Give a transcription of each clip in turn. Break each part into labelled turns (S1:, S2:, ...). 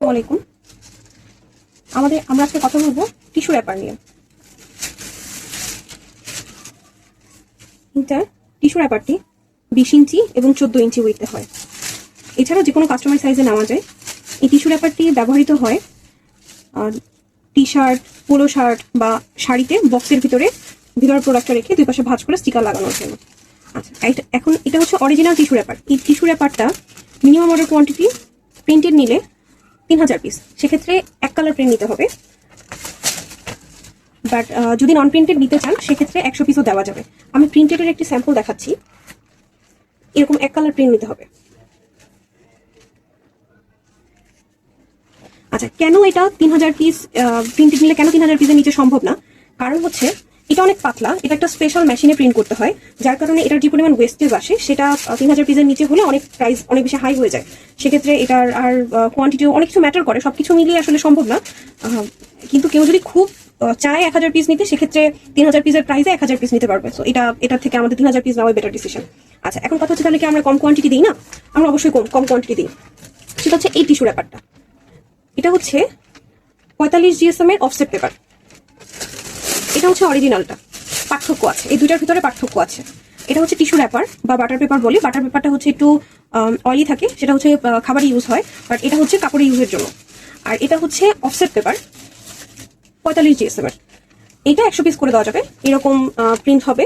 S1: আসসালামু আলাইকুম। আমরা আজকে কথা বলবো টিস্যু র্যাপার নিয়ে। এটা টিস্যু র্যাপারটি 20 ইঞ্চি এবং 14 ইঞ্চি উইথে হয়। এছাড়াও যে কোনো কাস্টমাইজ সাইজে নেওয়া যায়। এই টিস্যু র্যাপারটি ব্যবহৃত হয় টি শার্ট, পোলো শার্ট বা শাড়িতে বক্সের ভিতরে প্রোডাক্টটা রেখে দুই পাশে ভাঁজ করে স্টিকার লাগানোর জন্য। আচ্ছা, এখন এটা হচ্ছে অরিজিনাল টিস্যু র্যাপার। এই টিস্যু র্যাপারটা মিনিমাম অর্ডার কোয়ান্টিটি প্রিন্টেড নিলে 3000 পিস, সেক্ষেত্রে এক কালার প্রিন্ট নিতে হবে। বাট যদি নন প্রিন্টেড নিতে চান সেক্ষেত্রে 100 পিসও দেওয়া যাবে। আমি প্রিন্টেডের একটি স্যাম্পল দেখাচ্ছি। এরকম এক কালার প্রিন্ট নিতে হবে। আচ্ছা, কেন এটা 3000 পিস প্রিন্টেড নিলে কেন 3000 পিসের নিচে সম্ভব না? কারণ হচ্ছে এটা অনেক পাতলা, এটা একটা স্পেশাল মেশিনে প্রিন্ট করতে হয়, যার কারণে এটার যে পরিমাণ ওয়েস্টেজ আসে সেটা 3000 পিসের নিচে হলে অনেক প্রাইস অনেক বেশি হাই হয়ে যায়। সেক্ষেত্রে এটার আর কোয়ান্টিটিও অনেক কিছু ম্যাটার করে, সবকিছু মিলিয়ে আসলে সম্ভব না। কিন্তু কেউ যদি খুব চায় 1000 পিস নিতে, সেক্ষেত্রে 3000 পিসের প্রাইসে 1000 পিস নিতে পারবে। সো এটার থেকে আমাদের 3000 পিস নেওয়া বেটার ডিসিশন। আচ্ছা, এখন কথা হচ্ছে তাহলে কি আমরা কম কোয়ান্টিটি দিই না? আমরা অবশ্যই কম কোয়ান্টিটি দিই। সেটা হচ্ছে এই টিস্যু র্যাপারটা। এটা হচ্ছে 45 GSM এর অফসেট পেপার। এটা হচ্ছে অরিজিনালটা। পার্থক্য আছে, এই দুইটার ভিতরে পার্থক্য আছে। এটা হচ্ছে টিস্যু র্যাপার বা বাটার পেপার বলি। বাটার পেপারটা হচ্ছে একটু অয়েলি থাকে, সেটা হচ্ছে খাবারে ইউজ হয়, বাট এটা হচ্ছে কাপড়ে ইউজের জন্য। আর এটা হচ্ছে অফসেট পেপার 45 GSM এর। এটা 100 পিস করে দেওয়া যাবে। এরকম প্রিন্ট হবে,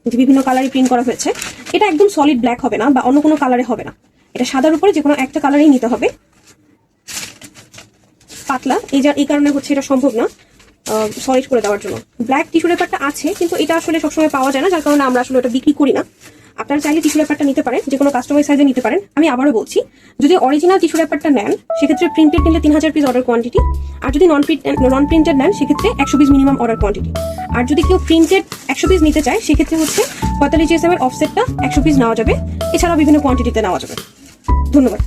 S1: যে বিভিন্ন কালারে প্রিন্ট করা হয়েছে। এটা একদম সলিড ব্ল্যাক হবে না বা অন্য কোনো কালারে হবে না, এটা সাদার উপরে যে কোনো একটা কালারেই নিতে হবে। পাতলা, এই কারণে হচ্ছে এটা সম্ভব না সলিড করে দেওয়ার জন্য। ব্ল্যাক টিস্যু র্যাপারটা আছে, কিন্তু এটা আসলে সবসময় পাওয়া যায় না, যার কারণে আমরা আসলে এটা বিক্রি করি না। আপনারা চাইলে টিস্যু র্যাপারটা নিতে পারেন, যে কোনো কাস্টমাইজ সাইজে নিতে পারেন। আমি আবারও বলছি, যদি অরিজিনাল টিস্যু র্যাপারটা নেন সেক্ষেত্রে প্রিন্টেড নিলে 3000 পিস অর্ডার কোয়ান্টিটি, আর যদি নন প্রিন্টেড নেন সেক্ষেত্রে 100 পিস মিনিমাম অর্ডার কোয়ান্টিটি। আর যদি কেউ প্রিন্টেড 100 পিস নিতে চায় সেক্ষেত্রে হচ্ছে 45 GSM এর অফসেটটা 100 পিস নেওয়া যাবে। এছাড়াও বিভিন্ন কোয়ান্টিটিতে নেওয়া যাবে। ধন্যবাদ।